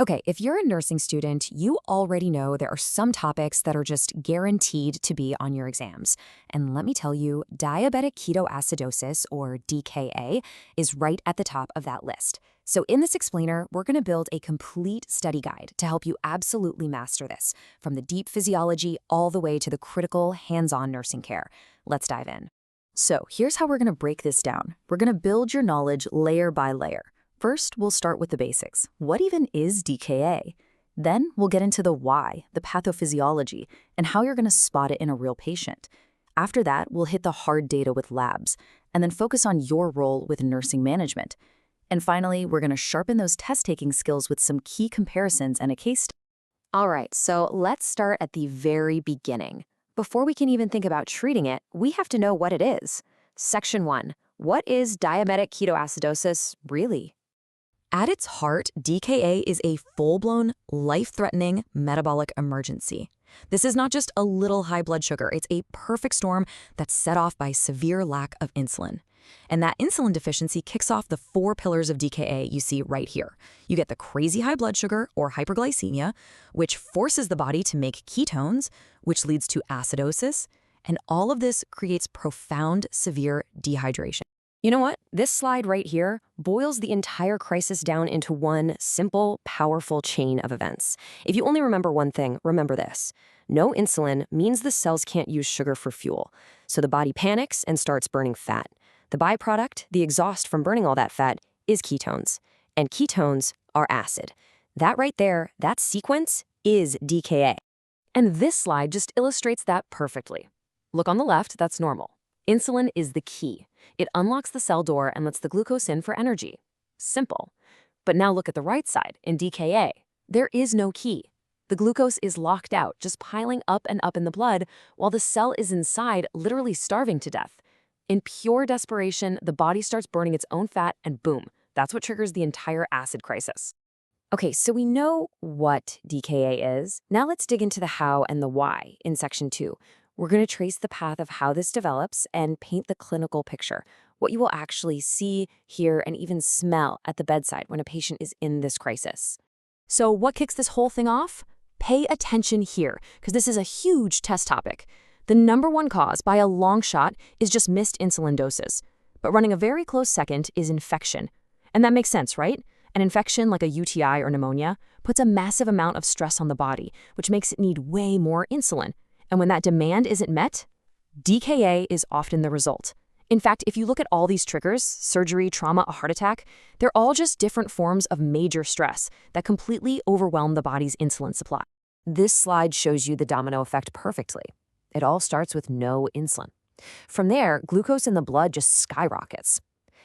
Okay, if you're a nursing student, you already know there are some topics that are just guaranteed to be on your exams. And let me tell you, diabetic ketoacidosis, or DKA, is right at the top of that list. So in this explainer, we're going to build a complete study guide to help you absolutely master this, from the deep physiology all the way to the critical hands-on nursing care. Let's dive in. So here's how we're going to break this down. We're going to build your knowledge layer by layer. First, we'll start with the basics. What even is DKA? Then we'll get into the why, the pathophysiology, and how you're going to spot it in a real patient. After that, we'll hit the hard data with labs, and then focus on your role with nursing management. And finally, we're going to sharpen those test-taking skills with some key comparisons and a case study. All right, so let's start at the very beginning. Before we can even think about treating it, we have to know what it is. Section 1. What is diabetic ketoacidosis really? At its heart, DKA is a full-blown, life-threatening metabolic emergency. This is not just a little high blood sugar, it's a perfect storm that's set off by severe lack of insulin. And that insulin deficiency kicks off the 4 pillars of DKA you see right here. You get the crazy high blood sugar, or hyperglycemia, which forces the body to make ketones, which leads to acidosis, and all of this creates profound, severe dehydration. You know what? This slide right here boils the entire crisis down into one simple, powerful chain of events. If you only remember one thing, remember this. No insulin means the cells can't use sugar for fuel, so the body panics and starts burning fat. The byproduct, the exhaust from burning all that fat, is ketones. And ketones are acid. That right there, that sequence, is DKA. And this slide just illustrates that perfectly. Look on the left, that's normal. Insulin is the key. It unlocks the cell door and lets the glucose in for energy. Simple. But now look at the right side, in DKA. There is no key. The glucose is locked out, just piling up and up in the blood, while the cell is inside, literally starving to death. In pure desperation, the body starts burning its own fat, and boom, that's what triggers the entire acid crisis. Okay, so we know what DKA is. Now let's dig into the how and the why in section 2. We're going to trace the path of how this develops and paint the clinical picture, what you will actually see, hear, and even smell at the bedside when a patient is in this crisis. So what kicks this whole thing off? Pay attention here, because this is a huge test topic. The #1 cause, by a long shot, is just missed insulin doses. But running a very close second is infection. And that makes sense, right? An infection like a UTI or pneumonia puts a massive amount of stress on the body, which makes it need way more insulin. And when that demand isn't met, DKA is often the result. In fact, if you look at all these triggers, surgery, trauma, a heart attack, they're all just different forms of major stress that completely overwhelm the body's insulin supply. This slide shows you the domino effect perfectly. It all starts with no insulin. From there, glucose in the blood just skyrockets.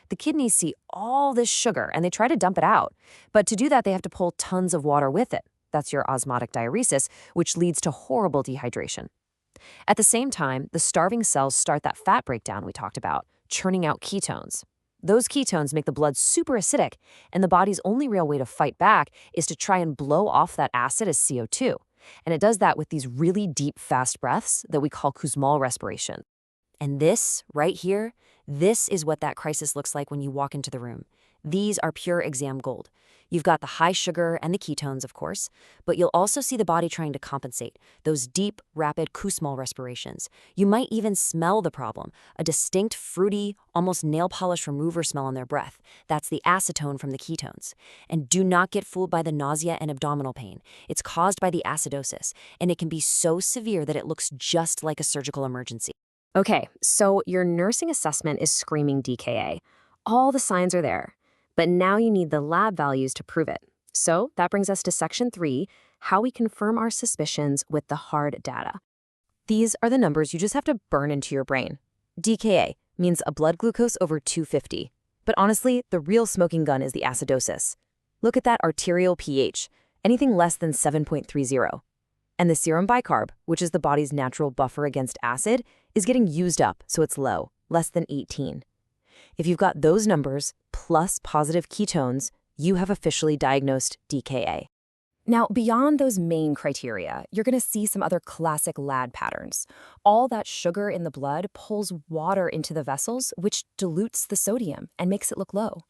The kidneys see all this sugar and they try to dump it out. But to do that, they have to pull tons of water with it. That's your osmotic diuresis, which leads to horrible dehydration. At the same time, the starving cells start that fat breakdown we talked about, churning out ketones. Those ketones make the blood super acidic, and the body's only real way to fight back is to try and blow off that acid as CO2. And it does that with these really deep, fast breaths that we call Kussmaul respiration. And this, right here, this is what that crisis looks like when you walk into the room. These are pure exam gold. You've got the high sugar and the ketones, of course, but you'll also see the body trying to compensate, those deep, rapid Kussmaul respirations. You might even smell the problem, a distinct, fruity, almost nail polish remover smell on their breath. That's the acetone from the ketones. And do not get fooled by the nausea and abdominal pain. It's caused by the acidosis, and it can be so severe that it looks just like a surgical emergency. Okay, so your nursing assessment is screaming DKA. All the signs are there. But now you need the lab values to prove it. So that brings us to section 3, how we confirm our suspicions with the hard data. These are the numbers you just have to burn into your brain. DKA means a blood glucose over 250. But honestly, the real smoking gun is the acidosis. Look at that arterial pH, anything less than 7.30. And the serum bicarb, which is the body's natural buffer against acid, is getting used up, so it's low, less than 18. If you've got those numbers plus positive ketones, you have officially diagnosed DKA. Now, beyond those main criteria, you're going to see some other classic lab patterns. All that sugar in the blood pulls water into the vessels, which dilutes the sodium and makes it look low.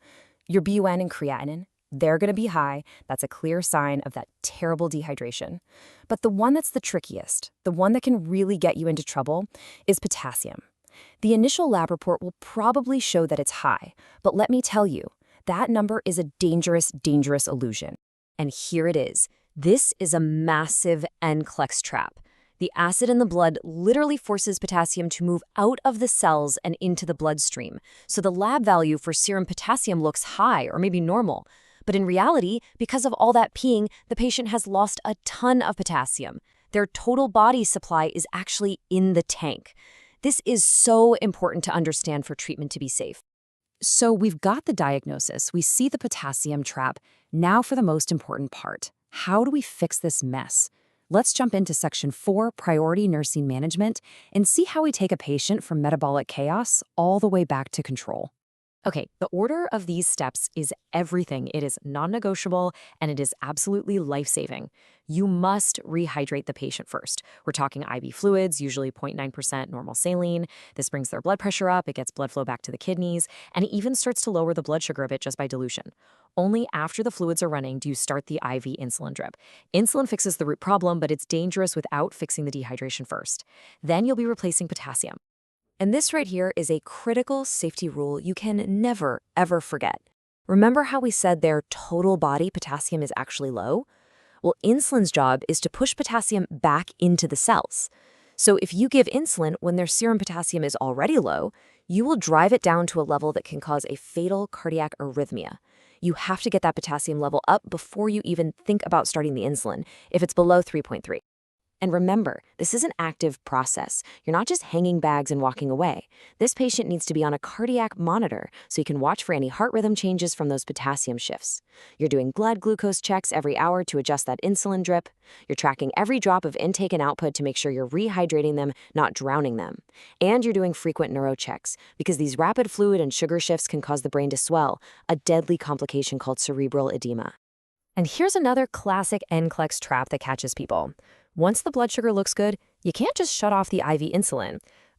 Your BUN and creatinine, They're going to be high. That's a clear sign of that terrible dehydration. But the one that's the trickiest, the one that can really get you into trouble, is potassium. The initial lab report will probably show that it's high, but let me tell you, that number is a dangerous, dangerous illusion. And here it is. This is a massive NCLEX trap. The acid in the blood literally forces potassium to move out of the cells and into the bloodstream. So the lab value for serum potassium looks high or maybe normal. But in reality, because of all that peeing, the patient has lost a ton of potassium. Their total body supply is actually in the tank. This is so important to understand for treatment to be safe. So we've got the diagnosis, we see the potassium trap. Now for the most important part. How do we fix this mess? Let's jump into Section 4, Priority Nursing Management, and see how we take a patient from metabolic chaos all the way back to control. Okay, the order of these steps is everything. It is non-negotiable, and it is absolutely life-saving. You must rehydrate the patient first. We're talking IV fluids, usually 0.9% normal saline. This brings their blood pressure up, it gets blood flow back to the kidneys, and it even starts to lower the blood sugar a bit just by dilution. Only after the fluids are running do you start the IV insulin drip. Insulin fixes the root problem, but it's dangerous without fixing the dehydration first. Then you'll be replacing potassium. And this right here is a critical safety rule you can never, ever forget. Remember how we said their total body potassium is actually low? Well, insulin's job is to push potassium back into the cells. So if you give insulin when their serum potassium is already low, you will drive it down to a level that can cause a fatal cardiac arrhythmia. You have to get that potassium level up before you even think about starting the insulin, if it's below 3.3. And remember, this is an active process. You're not just hanging bags and walking away. This patient needs to be on a cardiac monitor so you can watch for any heart rhythm changes from those potassium shifts. You're doing blood glucose checks every hour to adjust that insulin drip. You're tracking every drop of intake and output to make sure you're rehydrating them, not drowning them. And you're doing frequent neuro checks because these rapid fluid and sugar shifts can cause the brain to swell, a deadly complication called cerebral edema. And here's another classic NCLEX trap that catches people. Once the blood sugar looks good, you can't just shut off the IV insulin.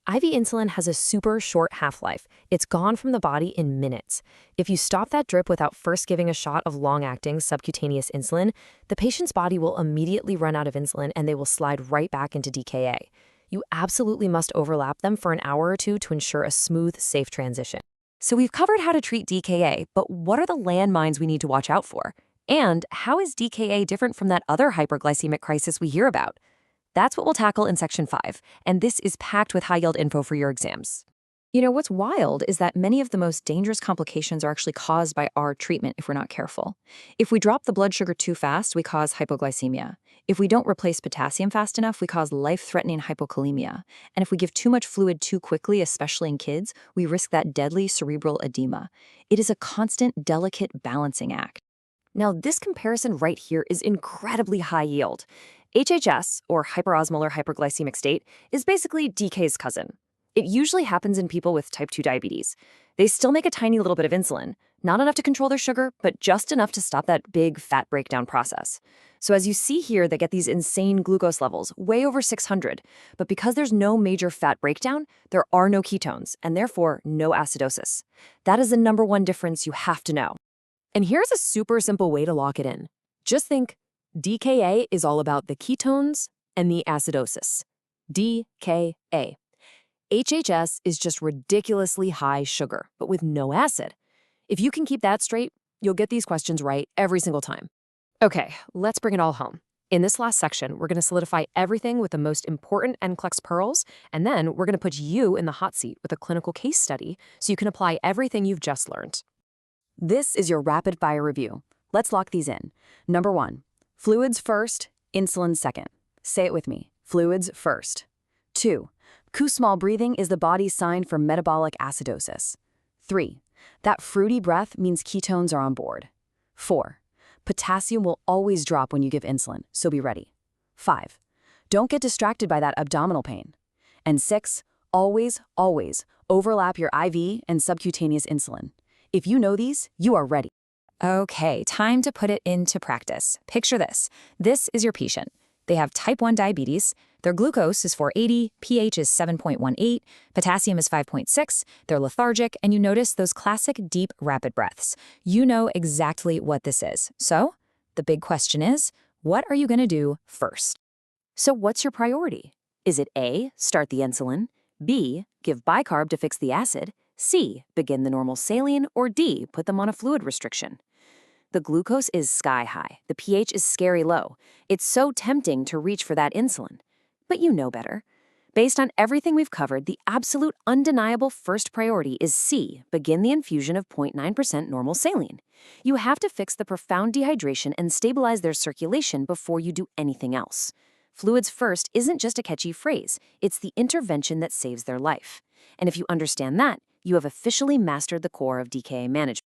IV insulin has a super short half-life. It's gone from the body in minutes. If you stop that drip without first giving a shot of long-acting subcutaneous insulin, the patient's body will immediately run out of insulin and they will slide right back into DKA. You absolutely must overlap them for an hour or two to ensure a smooth, safe transition. So we've covered how to treat DKA, but what are the landmines we need to watch out for? And how is DKA different from that other hyperglycemic crisis we hear about? That's what we'll tackle in Section 5, and this is packed with high-yield info for your exams. You know, what's wild is that many of the most dangerous complications are actually caused by our treatment if we're not careful. If we drop the blood sugar too fast, we cause hypoglycemia. If we don't replace potassium fast enough, we cause life-threatening hypokalemia. And if we give too much fluid too quickly, especially in kids, we risk that deadly cerebral edema. It is a constant, delicate balancing act. Now, this comparison right here is incredibly high yield. HHS, or hyperosmolar hyperglycemic state, is basically DK's cousin. It usually happens in people with type 2 diabetes. They still make a tiny little bit of insulin, not enough to control their sugar, but just enough to stop that big fat breakdown process. So as you see here, they get these insane glucose levels, way over 600. But because there's no major fat breakdown, there are no ketones, and therefore no acidosis. That is the number one difference you have to know. And here's a super simple way to lock it in. Just think, DKA is all about the ketones and the acidosis. DKA. HHS is just ridiculously high sugar, but with no acid. If you can keep that straight, you'll get these questions right every single time. Okay, let's bring it all home. In this last section, we're going to solidify everything with the most important NCLEX pearls, and then we're going to put you in the hot seat with a clinical case study so you can apply everything you've just learned. This is your rapid fire review. Let's lock these in. Number 1, fluids first, insulin second. Say it with me, fluids first. 2, Kussmaul breathing is the body's sign for metabolic acidosis. 3, that fruity breath means ketones are on board. 4, potassium will always drop when you give insulin, so be ready. 5, don't get distracted by that abdominal pain. And 6, always, always overlap your IV and subcutaneous insulin. If you know these, you are ready. Okay, time to put it into practice. Picture this. This is your patient. They have type 1 diabetes. Their glucose is 480, pH is 7.18, potassium is 5.6, they're lethargic, and you notice those classic deep, rapid breaths. You know exactly what this is. So, the big question is, what are you going to do first? So what's your priority? Is it A, start the insulin, B, give bicarb to fix the acid, C, begin the normal saline, or D, put them on a fluid restriction? The glucose is sky high. The pH is scary low. It's so tempting to reach for that insulin. But you know better. Based on everything we've covered, the absolute undeniable first priority is C, begin the infusion of 0.9% normal saline. You have to fix the profound dehydration and stabilize their circulation before you do anything else. Fluids first isn't just a catchy phrase, it's the intervention that saves their life. And if you understand that, you have officially mastered the core of DKA management.